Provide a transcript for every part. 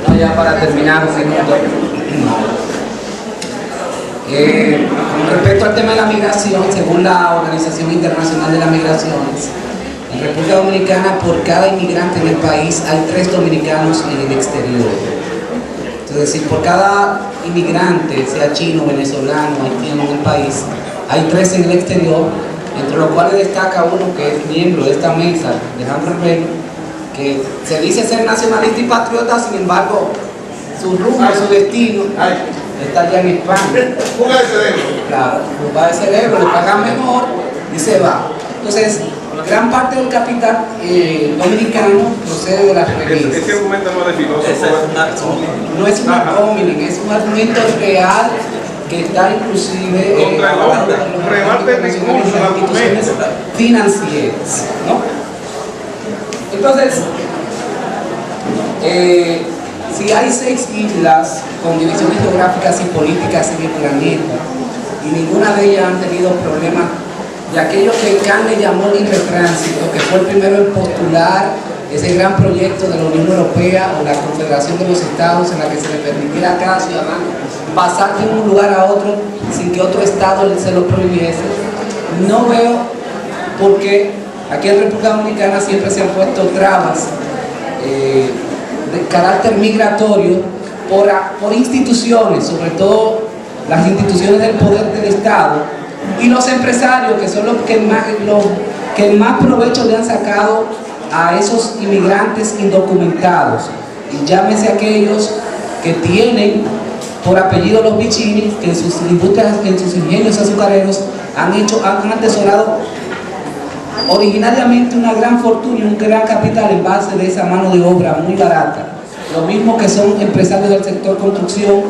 No, ya para terminar un minuto. Con respecto al tema de la migración, según la Organización Internacional de las Migraciones, en República Dominicana, por cada inmigrante en el país hay 3 dominicanos en el exterior. Es decir, por cada inmigrante, sea chino, venezolano, haitiano en el país, hay 3 en el exterior, entre los cuales destaca uno que es miembro de esta mesa, Alejandro Herrero, que se dice ser nacionalista y patriota, sin embargo, su rumbo, su destino está allá en España. Fuga de cerebro. Claro, fuga de cerebro, le pagan mejor y se va. Entonces, gran parte del capital dominicano procede de las remesas. Ese argumento no es de filósofo. No es un ad hominem, es un argumento real que está inclusive contra el hombre, rebate el discurso, el argumento financieras, ¿no? Entonces, si hay 6 islas con divisiones geográficas y políticas en el planeta y ninguna de ellas han tenido problemas de aquello que Kant le llamó libre tránsito, que fue el primero en postular ese gran proyecto de la Unión Europea o la Confederación de los Estados, en la que se le permitiera a cada ciudadano pasar de un lugar a otro sin que otro Estado se lo prohibiese. No veo por qué aquí en República Dominicana siempre se han puesto trabas de carácter migratorio por instituciones, sobre todo las instituciones del poder del Estado, y los empresarios, que son los que más provecho le han sacado a esos inmigrantes indocumentados. Y llámese aquellos que tienen por apellido los Vicini, que en sus industrias, en sus ingenios azucareros han atesorado originariamente una gran fortuna y un gran capital en base de esa mano de obra muy barata. Lo mismo que son empresarios del sector construcción,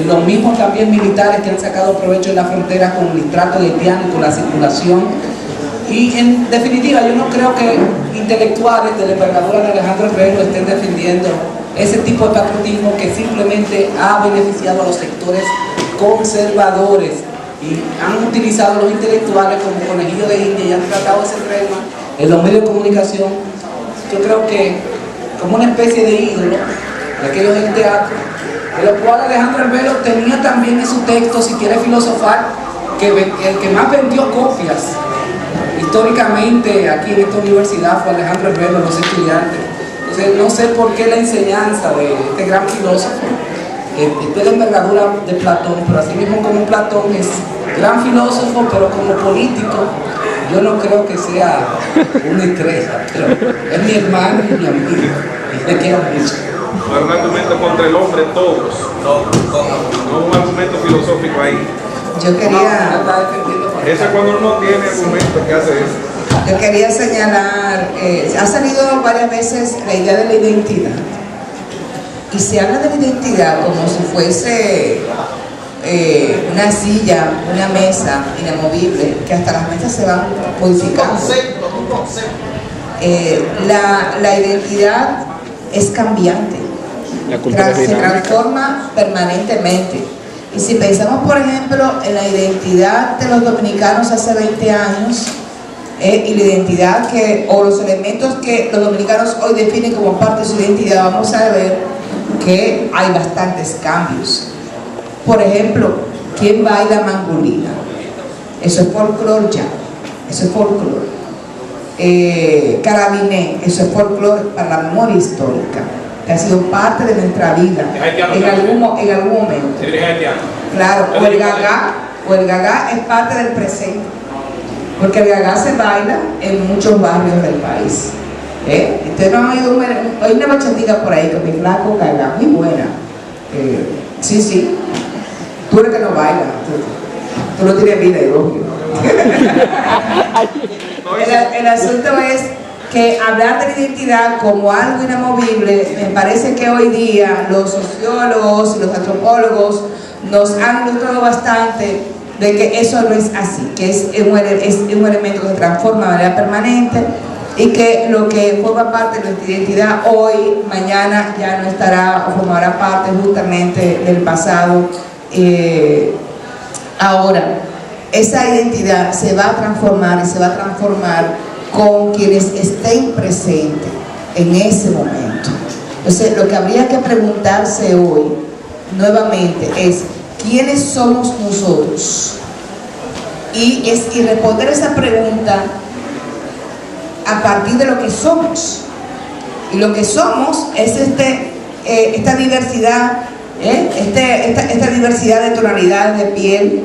los mismos también militares que han sacado provecho en la frontera con el trato haitiano y con la circulación. Y en definitiva, yo no creo que intelectuales de la envergadura de Alejandro Herrero estén defendiendo ese tipo de patriotismo que simplemente ha beneficiado a los sectores conservadores y han utilizado a los intelectuales como conejillo de India y han tratado ese tema en los medios de comunicación, yo creo que como una especie de ídolo de aquellos del teatro, de lo cual Alejandro Herrero tenía también en su texto, si quiere filosofar, que el que más vendió copias históricamente aquí en esta universidad fue Alejandro Herrero, los estudiantes. Entonces no sé por qué la enseñanza de este gran filósofo, de la envergadura de Platón, pero así mismo como Platón es gran filósofo, pero como político, yo no creo que sea una estrella, pero es mi hermano y mi amigo, y le quiero mucho. Un argumento contra el hombre, todos. No un argumento filosófico ahí. Yo quería... Eso es cuando uno tiene argumento que hace eso. Yo quería señalar, ha salido varias veces la idea de la identidad. Y se habla de la identidad como si fuese una silla, una mesa inamovible, que hasta las mesas se van modificando. Un concepto. La identidad es cambiante, se transforma permanentemente. Y si pensamos, por ejemplo, en la identidad de los dominicanos hace 20 años, y la identidad o los elementos que los dominicanos hoy definen como parte de su identidad, vamos a ver que hay bastantes cambios. Por ejemplo, ¿quién baila mangolina? Eso es folclore ya, eso es folclore. Carabiné, eso es folclore para la memoria histórica, que ha sido parte de nuestra vida en algún momento. Claro, o el gagá es parte del presente, porque el gagá se baila en muchos barrios del país. Ustedes no han oído hay una bachatica por ahí con mi flaco gagá, muy buena. Sí, tú eres que no bailas, tú no tienes vida, elogio. El asunto es que hablar de la identidad como algo inamovible, me parece que hoy día los sociólogos y los antropólogos nos han ilustrado bastante de que eso no es así, que es un elemento que se transforma de manera permanente y que lo que forma parte de nuestra identidad hoy, mañana ya no estará o formará parte justamente del pasado. Ahora, esa identidad se va a transformar y se va a transformar con quienes estén presentes en ese momento. Entonces, lo que habría que preguntarse hoy nuevamente es ¿quiénes somos nosotros? Y responder esa pregunta a partir de lo que somos. Y lo que somos es esta diversidad, esta diversidad de tonalidades de piel,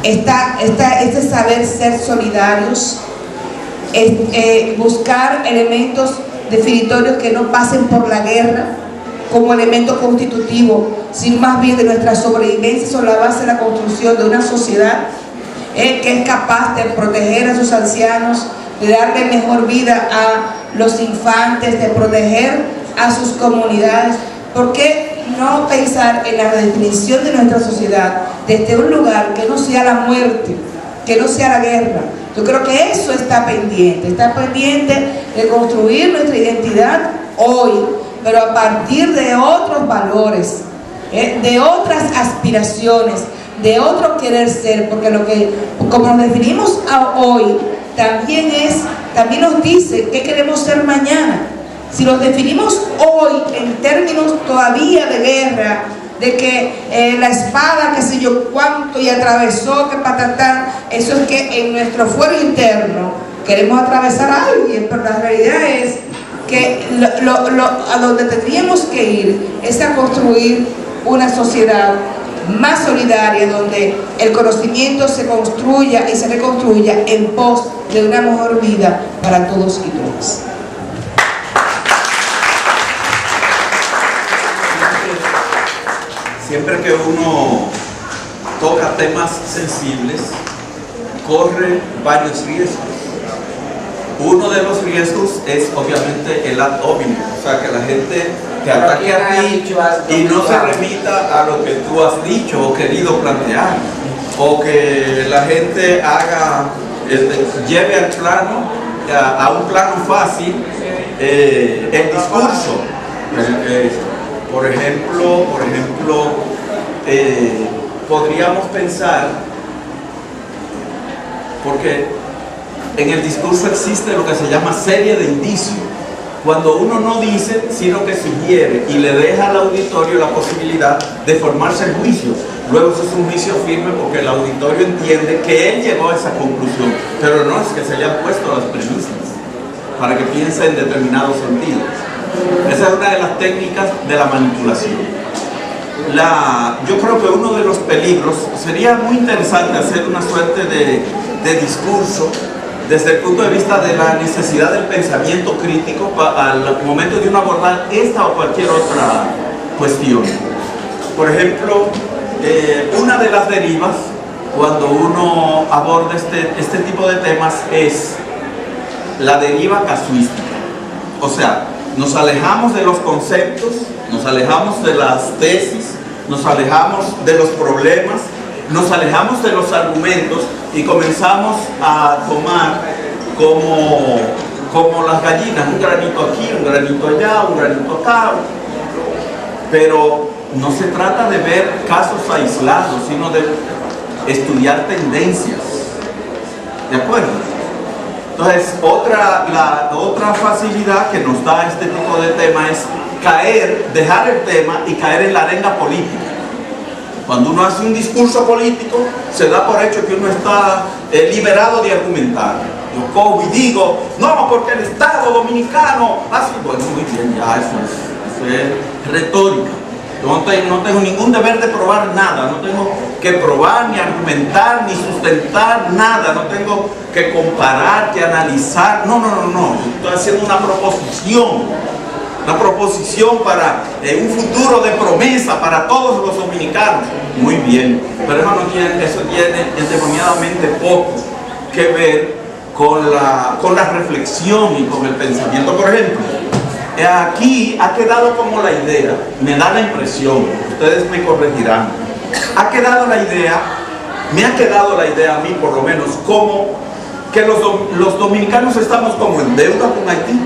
este saber ser solidarios, buscar elementos definitorios que no pasen por la guerra como elemento constitutivo, sino más bien de nuestra sobrevivencia sobre la base de la construcción de una sociedad que es capaz de proteger a sus ancianos, de darle mejor vida a los infantes, de proteger a sus comunidades. ¿Por qué no pensar en la redefinición de nuestra sociedad desde un lugar que no sea la muerte, que no sea la guerra? Yo creo que eso está pendiente de construir nuestra identidad hoy, pero a partir de otros valores, de otras aspiraciones, de otro querer ser, porque como nos definimos hoy, también nos dice qué queremos ser mañana. Si nos definimos hoy en términos todavía de guerra, de que la espada, qué sé yo cuánto, y atravesó, que patatán, eso es que en nuestro fuero interno queremos atravesar a alguien, pero la realidad es que a donde tendríamos que ir es a construir una sociedad más solidaria, donde el conocimiento se construya y se reconstruya en pos de una mejor vida para todos y todas. Siempre que uno toca temas sensibles, corre varios riesgos. Uno de los riesgos es obviamente el ad hominem, o sea, que la gente te ataque a ti y no se remita a lo que tú has dicho o querido plantear, o que la gente lleve al plano, a un plano fácil, el discurso. Por ejemplo, podríamos pensar, porque en el discurso existe lo que se llama serie de indicios. Cuando uno no dice, sino que sugiere y le deja al auditorio la posibilidad de formarse el juicio. Luego eso es un juicio firme porque el auditorio entiende que él llegó a esa conclusión, pero no es que se hayan puesto las premisas para que piense en determinados sentidos. Esa es una de las técnicas de la manipulación. Yo creo que uno de los peligros sería muy interesante hacer una suerte de discurso desde el punto de vista de la necesidad del pensamiento crítico al momento de uno abordar esta o cualquier otra cuestión. Por ejemplo, una de las derivas cuando uno aborda este tipo de temas es la deriva casuística. O sea, nos alejamos de los conceptos, nos alejamos de las tesis, nos alejamos de los problemas, nos alejamos de los argumentos y comenzamos a tomar como las gallinas, un granito aquí, un granito allá, un granito acá. Pero no se trata de ver casos aislados, sino de estudiar tendencias. ¿De acuerdo? Entonces, la otra facilidad que nos da este tipo de tema es dejar el tema y caer en la arenga política. Cuando uno hace un discurso político, se da por hecho que uno está liberado de argumentar. Yo cojo y digo, no, porque el Estado Dominicano así, bueno, muy bien, ya eso es retórica. Yo no tengo ningún deber de probar nada, no tengo que probar, ni argumentar, ni sustentar nada, no tengo que comparar, que analizar, no, yo estoy haciendo una proposición para un futuro de promesa para todos los dominicanos. Muy bien, pero eso tiene endemoniadamente poco que ver con la reflexión y con el pensamiento. Por ejemplo, aquí ha quedado como la idea, me da la impresión, ustedes me corregirán, me ha quedado la idea a mí por lo menos, como que los dominicanos estamos como en deuda con Haití.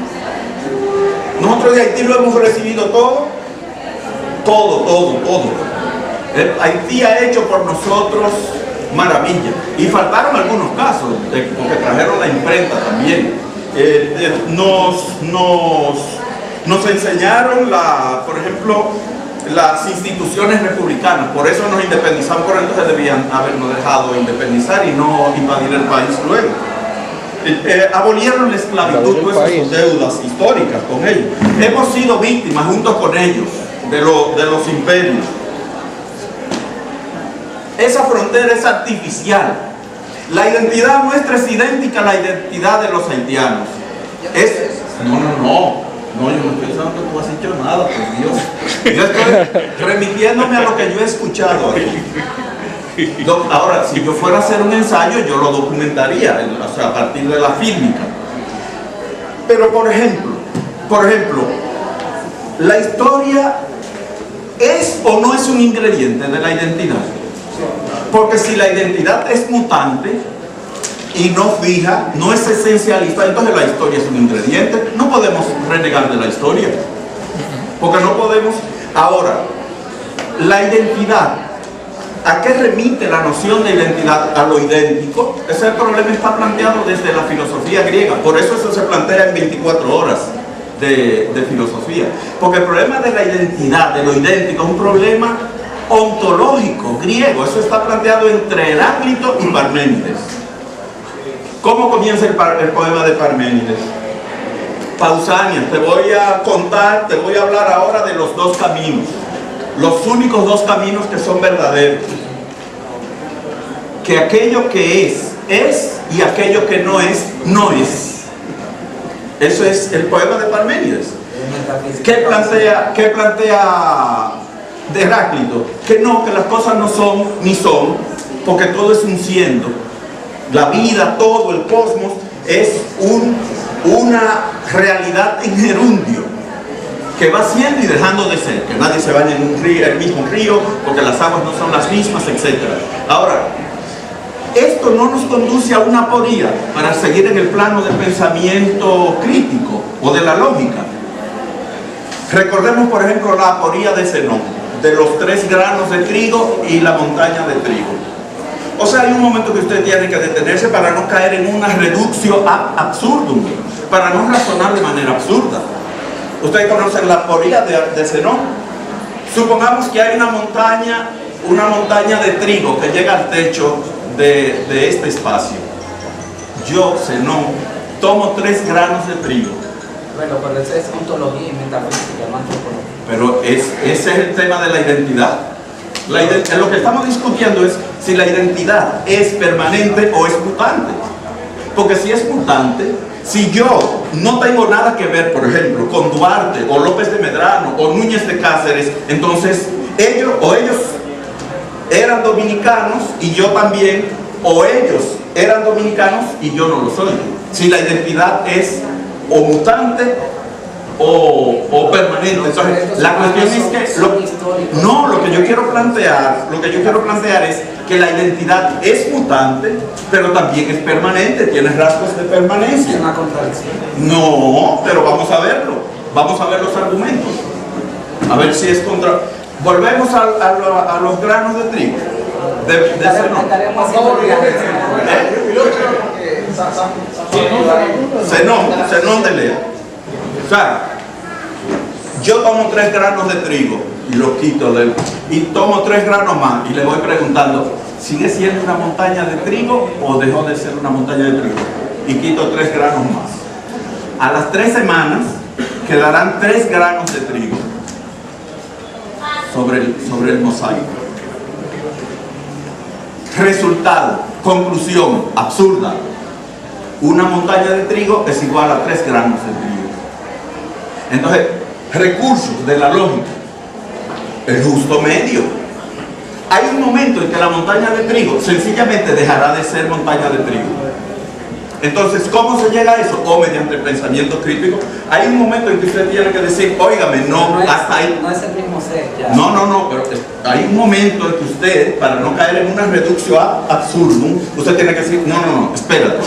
Nosotros de Haití lo hemos recibido todo. Haití ha hecho por nosotros maravilla. Y faltaron algunos casos, porque trajeron la imprenta también. nos enseñaron, por ejemplo, las instituciones republicanas. Por eso nos independizamos, por entonces debían habernos dejado independizar y no invadir el país luego. Abolieron la esclavitud, pues sus deudas históricas con ellos. Hemos sido víctimas junto con ellos de los imperios. Esa frontera es artificial. La identidad nuestra es idéntica a la identidad de los haitianos. No, yo no estoy pensando que tú has dicho nada, por Dios. Yo estoy remitiéndome a lo que yo he escuchado aquí. Ahora, si yo fuera a hacer un ensayo, yo lo documentaría, o sea, a partir de la fílmica. Pero, por ejemplo, la historia ¿es o no es un ingrediente de la identidad? Porque si la identidad es mutante y no fija, no es esencialista, entonces la historia es un ingrediente. No podemos renegar de la historia, porque no podemos. Ahora, la identidad, ¿a qué remite la noción de identidad? A lo idéntico. Ese problema está planteado desde la filosofía griega, por eso se plantea en 24 horas de filosofía, porque el problema de la identidad, de lo idéntico, es un problema ontológico griego. Eso está planteado entre Heráclito y Parménides. ¿Cómo comienza el poema de Parménides? Pausanias, te voy a hablar ahora de los dos caminos, los únicos dos caminos que son verdaderos, que aquello que es, y aquello que no es, no es. Eso es el poema de Parménides. ¿Qué plantea de Heráclito? Que no, que las cosas no son ni son, porque todo es un siendo. La vida, todo el cosmos es una realidad en gerundio, que va siendo y dejando de ser, que nadie se baña en el mismo río, porque las aguas no son las mismas, etc. Ahora, esto no nos conduce a una aporía para seguir en el plano del pensamiento crítico o de la lógica. Recordemos, por ejemplo, la aporía de Zenón, de los 3 granos de trigo y la montaña de trigo. O sea, hay un momento que usted tiene que detenerse para no caer en una reductio ad absurdum, para no razonar de manera absurda. Ustedes conocen la aporía de Zenón. Supongamos que hay una montaña de trigo que llega al techo de este espacio. Yo, Zenón, tomo 3 granos de trigo. Bueno, pero esa es ontología y metafísica, no antropología. Pero ese es el tema de la identidad. Lo que estamos discutiendo es si la identidad es permanente o es mutante. Porque si es mutante, si yo no tengo nada que ver, por ejemplo, con Duarte o López de Medrano o Núñez de Cáceres, entonces ellos eran dominicanos y yo también, o ellos eran dominicanos y yo no lo soy. Si la identidad es o mutante o permanente. Entonces, la cuestión es que lo que yo quiero plantear es que la identidad es mutante, pero también es permanente, tiene rasgos de permanencia. Es una contradicción. No, pero vamos a verlo. Vamos a ver los argumentos. A ver si es contra. Volvemos a los granos de trigo. Zenón de Lea. O sea, yo tomo 3 granos de trigo y los quito y tomo 3 granos más y le voy preguntando, ¿sigue siendo una montaña de trigo o dejó de ser una montaña de trigo? Y quito 3 granos más. A las 3 semanas quedarán 3 granos de trigo sobre el mosaico. Resultado, conclusión absurda: una montaña de trigo es igual a 3 granos de trigo. Entonces, recursos de la lógica, el justo medio. Hay un momento en que la montaña de trigo sencillamente dejará de ser montaña de trigo. Entonces, ¿cómo se llega a eso? O mediante el pensamiento crítico. Hay un momento en que usted tiene que decir, óigame, no, hasta ahí. No es el mismo ser, ya. No, pero hay un momento en que usted, para no caer en una reducción ad absurdum, usted tiene que decir, no, espérate.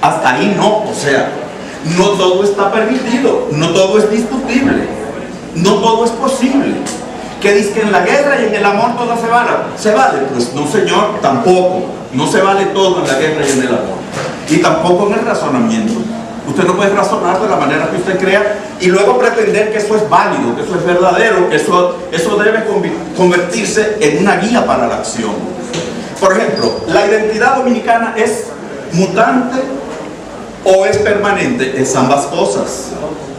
Hasta ahí no, o sea, no todo está permitido, no todo es discutible, no todo es posible. ¿Qué dice que en la guerra y en el amor todo se vale? ¿Se vale? Pues no, señor, tampoco. No se vale todo en la guerra y en el amor. Y tampoco en el razonamiento. Usted no puede razonar de la manera que usted crea y luego pretender que eso es válido, que eso es verdadero, que eso debe convertirse en una guía para la acción. Por ejemplo, ¿la identidad dominicana es mutante o es permanente? Es ambas cosas.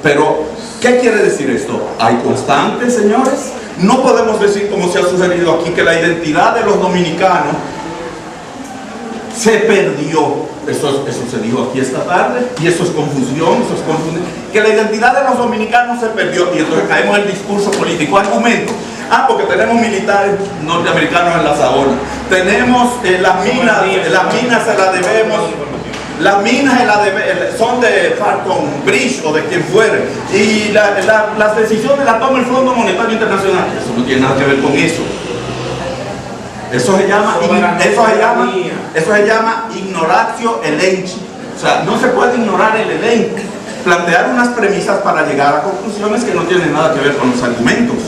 Pero, ¿qué quiere decir esto? ¿Hay constantes, señores? No podemos decir, como se ha sugerido aquí, que la identidad de los dominicanos se perdió. Eso se dijo aquí esta tarde, y eso es confusión, que la identidad de los dominicanos se perdió, y entonces caemos en el discurso político. Argumento: porque tenemos militares norteamericanos en la Sahara, tenemos las minas se las debemos, las minas son de Falcon Bridge o de quien fuere, y las decisiones las toma el Fondo Monetario Internacional. Eso no tiene nada que ver con eso. Eso se llama ignoratio elenchi. O sea, no se puede ignorar el elenco. Plantear unas premisas para llegar a conclusiones que no tienen nada que ver con los argumentos.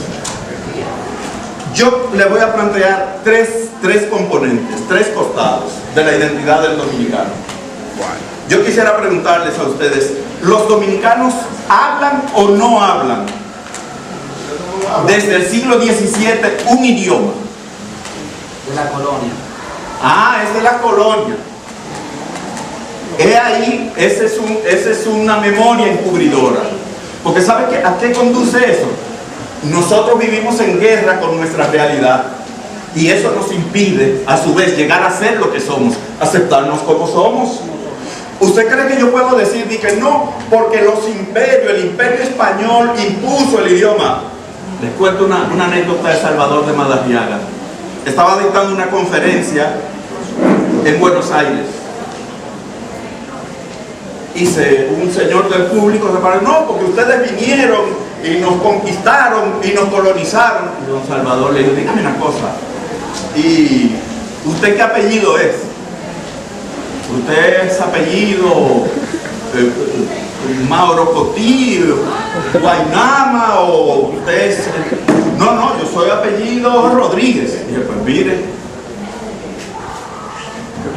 Yo le voy a plantear tres componentes, tres costados de la identidad del dominicano. Yo quisiera preguntarles a ustedes, ¿los dominicanos hablan o no hablan desde el siglo XVII un idioma? De la colonia. Es de la colonia. Ahí, esa es una memoria encubridora. Porque ¿sabe a qué conduce eso? Nosotros vivimos en guerra con nuestra realidad, y eso nos impide, a su vez, llegar a ser lo que somos, aceptarnos como somos. ¿Usted cree que yo puedo decir que no, porque el imperio español impuso el idioma? Les cuento una anécdota de Salvador de Madariaga. Estaba dictando una conferencia en Buenos Aires, y un señor del público se paró: no, porque ustedes vinieron y nos conquistaron y nos colonizaron. Y don Salvador le dijo: dígame una cosa, ¿y usted qué apellido es? ¿Usted es apellido Mauro Cotillo, Guaynama, o usted es...? No, yo soy apellido Rodríguez. Y dije: pues mire,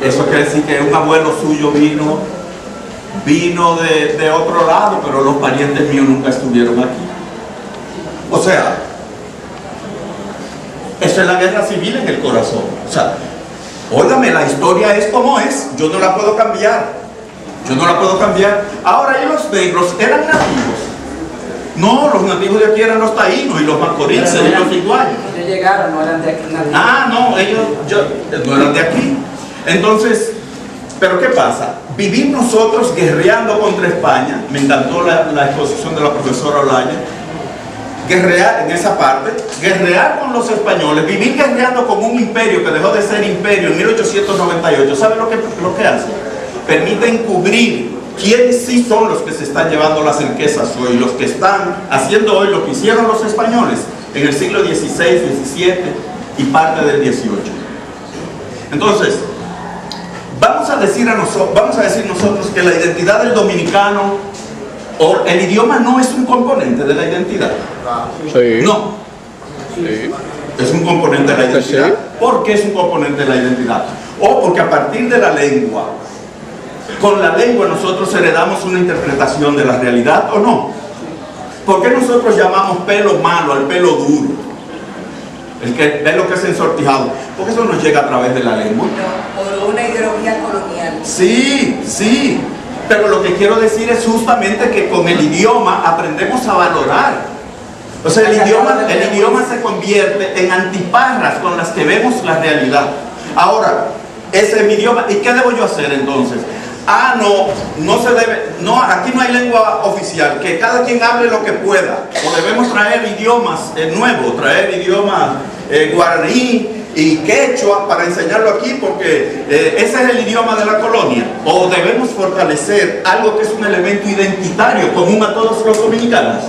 eso quiere decir que un abuelo suyo vino de otro lado, pero los parientes míos nunca estuvieron aquí. O sea, eso es la guerra civil en el corazón. O sea, óigame, la historia es como es, yo no la puedo cambiar. Ahora, ¿y los negros eran nativos? No, los nativos de aquí eran los taínos y los macoríes y los iguales. Ellos llegaron, no eran de aquí. No, ellos no eran de aquí. Entonces, ¿pero qué pasa? Vivir nosotros guerreando contra España. Me encantó la exposición de la profesora Olaya. Guerrear en esa parte, guerrear con los españoles, vivir guerreando con un imperio que dejó de ser imperio en 1898. ¿Sabe lo que hace? Permite encubrir quiénes sí son los que se están llevando las riquezas hoy, los que están haciendo hoy lo que hicieron los españoles en el siglo XVI, XVII y parte del XVIII. Entonces, vamos a decir nosotros que la identidad del dominicano, o el idioma, no es un componente de la identidad. Sí. No. Sí. Es un componente de la identidad. Sí. ¿Por qué es un componente de la identidad? Porque a partir de la lengua, con la lengua nosotros heredamos una interpretación de la realidad, ¿o no? ¿Por qué nosotros llamamos pelo malo al pelo duro? El pelo que es ensortijado. Porque eso nos llega a través de la lengua. No, por una ideología colonial. Sí. Pero lo que quiero decir es justamente que con el idioma aprendemos a valorar. O sea, el idioma se convierte en antiparras con las que vemos la realidad. Ahora, ese es mi idioma. ¿Y qué debo yo hacer entonces? No se debe, aquí no hay lengua oficial, que cada quien hable lo que pueda. O debemos traer idiomas nuevos, traer idiomas guaraní y quechua para enseñarlo aquí, porque ese es el idioma de la colonia. O debemos fortalecer algo que es un elemento identitario común a todos los dominicanos.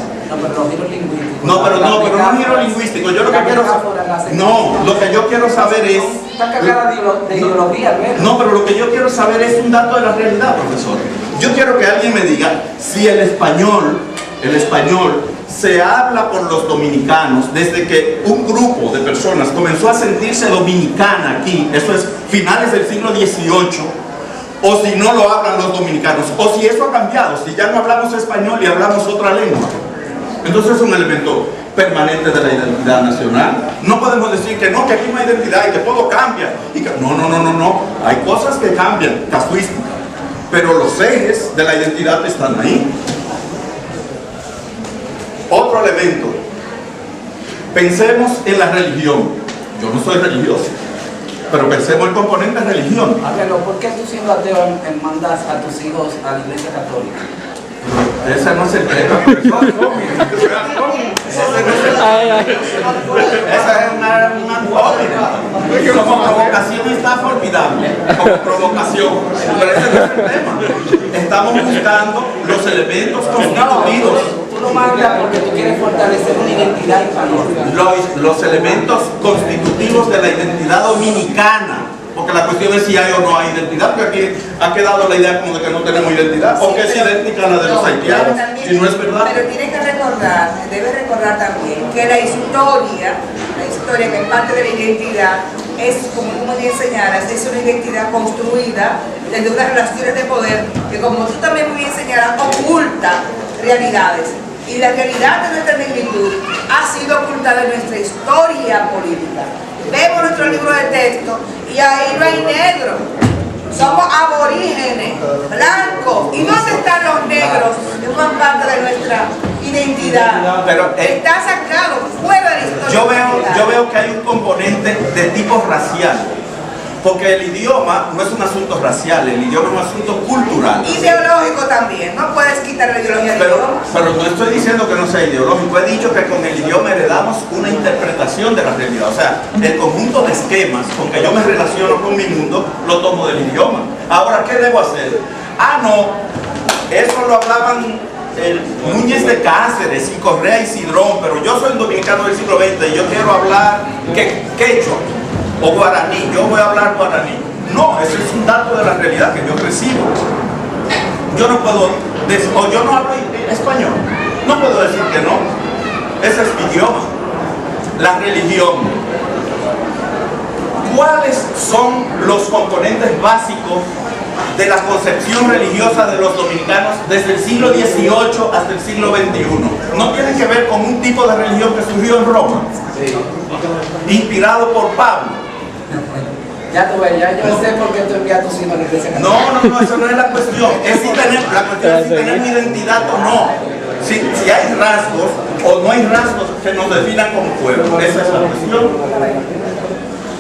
No, pero no es giro lingüístico. Yo lo que quiero saber es... Está cargada de ideología, ¿verdad? No, pero lo que yo quiero saber es un dato de la realidad, profesor. Yo quiero que alguien me diga si el español se habla por los dominicanos desde que un grupo de personas comenzó a sentirse dominicana aquí, eso es finales del siglo XVIII, o si no lo hablan los dominicanos, o si eso ha cambiado, si ya no hablamos español y hablamos otra lengua. Entonces es un elemento permanente de la identidad nacional. No podemos decir que no, que aquí no hay identidad y que todo cambia. Y que, no. Hay cosas que cambian, casuísticas, pero los ejes de la identidad están ahí. Otro elemento. Pensemos en la religión. Yo no soy religioso, pero pensemos el componente religión. Ángelo, ¿por qué tú siendo ateo mandas a tus hijos a la iglesia católica? Ese no es el tema. Esa es una antología. Como provocación está formidable. Como provocación. Pero ese no es el tema. Estamos buscando los elementos constitutivos. Tú lo mandas porque tú quieres fortalecer una identidad hispanoamericana. Los elementos constitutivos de la identidad dominicana. Porque la cuestión es si hay o no hay identidad, porque aquí ha quedado la idea como de que no tenemos identidad, o que es idéntica a la de los haitianos, si no es verdad. Pero tiene que recordar, debe recordar también que la historia que es parte de la identidad, es, como tú muy bien señalas, es una identidad construida desde unas relaciones de poder que, como tú también muy bien señalas, oculta realidades. Y la realidad de nuestra negritud ha sido ocultada en nuestra historia política. Vemos nuestro libro de texto y ahí no hay negros. Somos aborígenes, blancos. ¿Y dónde están los negros? Que forman parte de nuestra identidad. Pero, está sacado fuera de la historia. Yo veo que hay un componente de tipo racial. Porque el idioma no es un asunto racial, el idioma es un asunto cultural. Ideológico también, no puedes quitar la ideología del idioma. Pero no estoy diciendo que no sea ideológico, he dicho que con el idioma heredamos una interpretación de la realidad. O sea, el conjunto de esquemas con que yo me relaciono con mi mundo, lo tomo del idioma. Ahora, ¿qué debo hacer? No, eso lo hablaban Núñez de Cáceres y Correa y Cidrón, pero yo soy un dominicano del siglo XX y yo quiero hablar quechua o guaraní, yo voy a hablar guaraní. No, eso es un dato de la realidad que yo recibo. Yo no puedo decir, o yo no hablo español, no puedo decir que no. Ese es mi idioma. La religión. ¿Cuáles son los componentes básicos de la concepción religiosa de los dominicanos desde el siglo XVIII hasta el siglo XXI? No tiene que ver con un tipo de religión que surgió en Roma, inspirado por Pablo. Ya tú ves, ya yo sé por qué tú envías a tus hijos a la iglesia católica. No, eso no es la cuestión. Es si tenemos, la cuestión es si tenemos identidad o no. Si hay rasgos o no hay rasgos que nos definan como pueblo. Esa es la cuestión.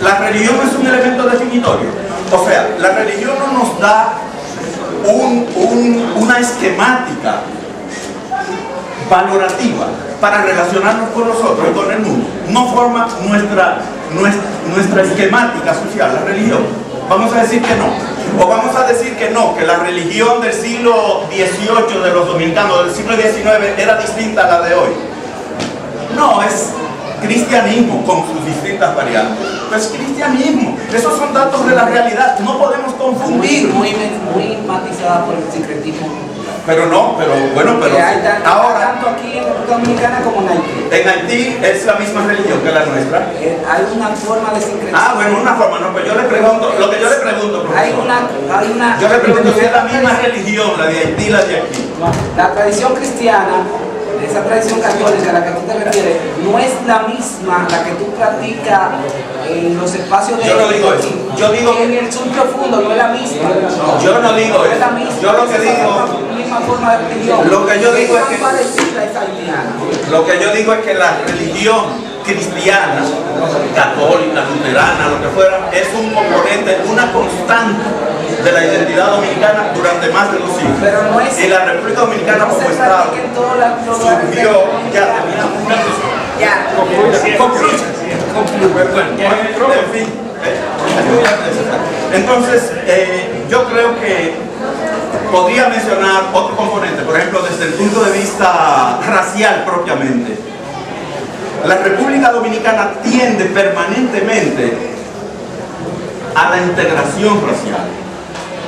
La religión es un elemento definitorio. O sea, la religión no nos da una esquemática valorativa para relacionarnos con nosotros y con el mundo. No forma nuestra esquemática social, la religión. Vamos a decir que no. O vamos a decir que no, que la religión del siglo XVIII de los dominicanos, del siglo XIX, era distinta a la de hoy. No, es cristianismo con sus distintas variantes. Es cristianismo. Esos son datos de la realidad. No podemos confundir. Muy matizada por el sincretismo. Pero ahora tanto aquí en República Dominicana como en Haití. En Haití es la misma religión que la nuestra. Hay una forma de sincretismo. Una forma, no, pues yo le pregunto, lo que yo le pregunto, profesor. Yo le pregunto si es la misma religión, la de Haití y la de aquí. La tradición cristiana, esa tradición católica a la que tú te refieres, no es la misma la que tú practicas en los espacios de... Yo no digo eso. Yo digo en el sur profundo, no es la misma. Yo no digo eso. Es la misma. Yo lo que digo... forma de religión. Lo que yo digo es que... Lo que yo digo es que la religión cristiana, católica, luterana, lo que fuera, es un componente, una constante de la identidad dominicana durante más de 2 siglos. Pero no es, y la República Dominicana como Estado surgió, en fin. Entonces, yo creo que podría mencionar otro componente, por ejemplo, desde el punto de vista racial propiamente. La República Dominicana tiende permanentemente a la integración racial.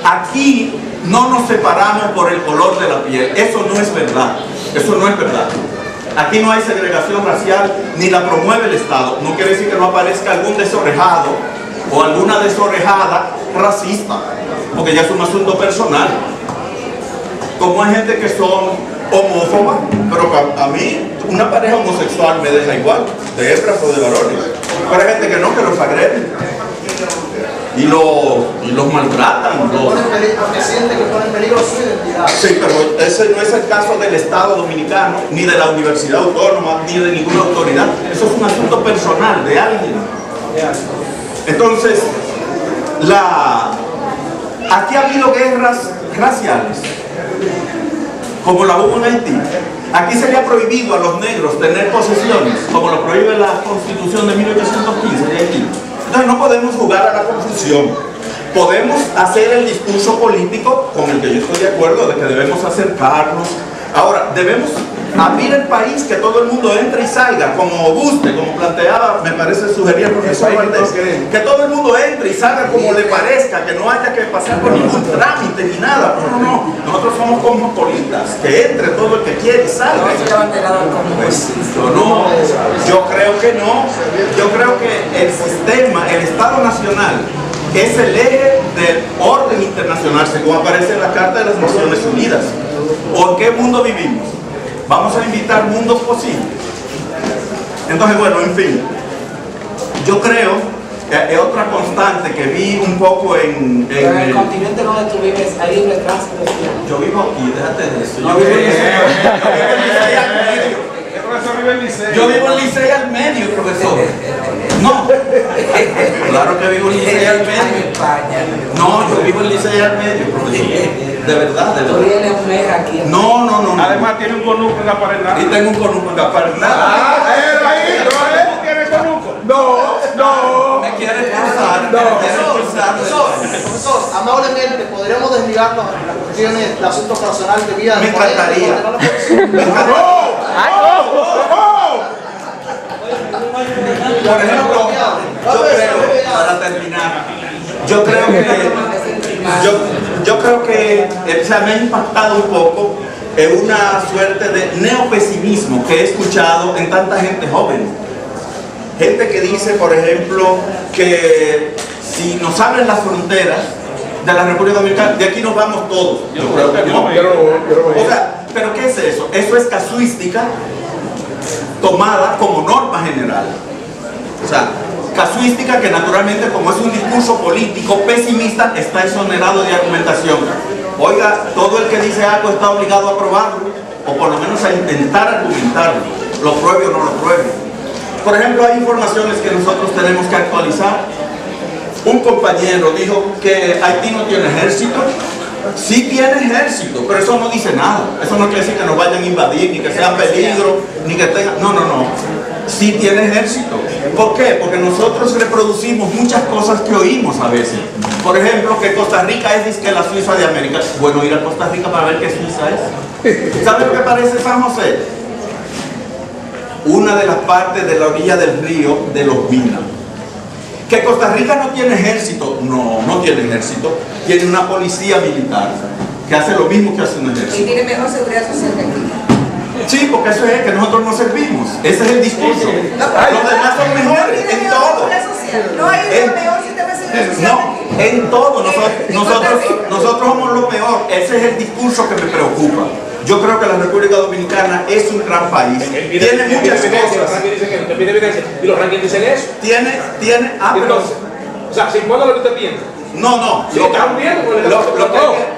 Aquí no nos separamos por el color de la piel. Eso no es verdad. Eso no es verdad. Aquí no hay segregación racial ni la promueve el Estado. No quiere decir que no aparezca algún desorejado o alguna desorejada racista. porque ya es un asunto personal. Como hay gente que son homófobas, pero a mí una pareja homosexual me deja igual, de hembras o de varones. Pero hay gente que no, que los agreden y los maltratan. Porque siente que pone en peligro su identidad. Sí, pero ese no es el caso del Estado Dominicano, ni de la Universidad Autónoma, ni de ninguna autoridad. Eso es un asunto personal de alguien. Entonces, aquí ha habido guerras raciales, como la hubo en Haití. Aquí se le ha prohibido a los negros tener posesiones, como lo prohíbe la Constitución de 1815 de Haití. Entonces no podemos jugar a la confusión. Podemos hacer el discurso político con el que yo estoy de acuerdo de que debemos acercarnos. Ahora, debemos abrir el país, que todo el mundo entre y salga, como guste, como planteaba, me parece sugerir el profesor Valdés, que todo el mundo entre y salga como le parezca, que no haya que pasar por ningún trámite ni nada. No, nosotros somos cosmopolitas, que entre todo el que quiere y salga. Pues, yo creo que no. Yo creo que el sistema, el Estado Nacional, es el eje del orden internacional, según aparece en la Carta de las Naciones Unidas. ¿O en qué mundo vivimos? Vamos a invitar mundos posibles. Entonces, bueno, en fin, yo creo que es otra constante que vi un poco en el continente donde tú vives hay libre tránsito. Yo vivo aquí, déjate de eso. No, Yo vivo en Licey al medio, profesor. No, claro que vivo en Licey al medio. No, yo vivo en Licey al medio, profesor. De verdad, de verdad. Tú tienes un eje aquí. No. Además tiene un conuco en la pared. Y tengo un conuco en la pared. ¿Tú tienes conuco? No. Me quiere expulsar. Profesor, amablemente, ¿podríamos desligar las cuestiones, el asunto personal de vida? Me encantaría. Por ejemplo, yo creo, para terminar, yo creo que se me ha impactado un poco una suerte de neopesimismo que he escuchado en tanta gente joven. Gente que dice, por ejemplo, que si nos abren las fronteras de la República Dominicana, de aquí nos vamos todos. Yo creo que no. O sea, ¿pero qué es eso? Eso es casuística tomada como norma general. O sea, casuística que naturalmente, como es un discurso político pesimista, está exonerado de argumentación. Oiga, todo el que dice algo está obligado a probarlo, o por lo menos a intentar argumentarlo, lo pruebe o no lo pruebe. Por ejemplo, hay informaciones que nosotros tenemos que actualizar. Un compañero dijo que Haití no tiene ejército. Sí tiene ejército, pero eso no dice nada. Eso no quiere decir que nos vayan a invadir, ni que sea peligro, ni que tengan... No. Sí tiene ejército. ¿Por qué? Porque nosotros reproducimos muchas cosas que oímos a veces. Por ejemplo, que Costa Rica es disque la Suiza de América. Bueno, ir a Costa Rica para ver qué Suiza es. ¿Saben qué parece San José? Una de las partes de la orilla del río de los Minas. Que Costa Rica no tiene ejército. No tiene ejército. Tiene una policía militar que hace lo mismo que hace un ejército. Y tiene mejor seguridad social que aquí. Sí, porque eso es que nosotros no servimos. Ese es el discurso. Los demás son mejores en todo. No hay mejor sistema de seguridad social. No, en todo. Nosotros somos lo peor. Ese es el discurso que me preocupa. Yo creo que la República Dominicana es un gran país. Tiene muchas cosas. ¿Y los rankings dicen eso? Tiene. O sea, ¿se impone lo que usted piensa? No.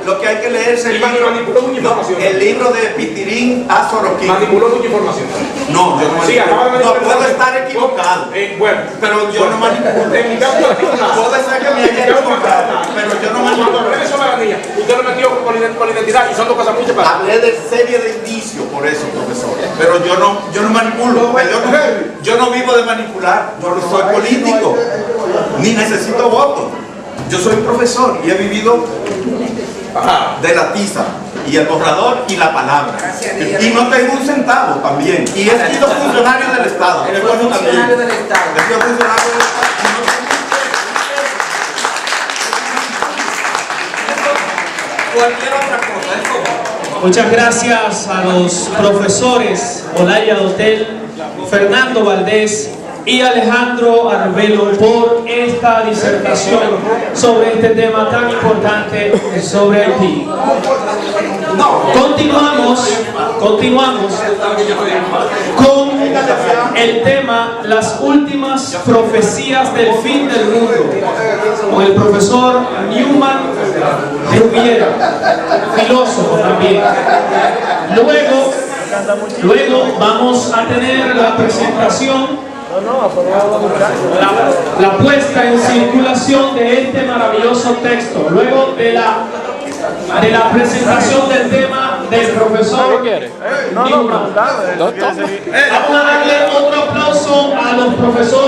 Lo que hay que leer es el libro de Pitirín a Sorokin. Manipuló mucha información. No, yo no manipulo. No, puedo estar equivocado. Bueno, pero yo no manipulo. En mi caso, puede ser que me haya equivocado, pero yo no manipulo. Cuando hablé de soberanía, usted lo metió con la identidad y son dos cosas muy separadas. Hablé de serie de indicios, por eso, profesor. Pero yo no manipulo. Yo no vivo de manipular. Yo no soy político. Ni necesito votos. Yo soy profesor y he vivido de la tiza y el borrador y la palabra. Y no tengo un centavo también. Y he sido funcionario del Estado. He sido funcionario del Estado. Cualquier otra cosa. Muchas gracias a los profesores Olaya Dotel, Fernando Valdés y Alejandro Arbelo por esta disertación sobre este tema tan importante sobre Haití. Continuamos con el tema las últimas profecías del fin del mundo con el profesor Newman Rubiera, filósofo también. Luego vamos a tener la presentación, la puesta en circulación de este maravilloso texto. Luego de la presentación del tema del profesor Newman. Vamos a darle otro aplauso a los profesores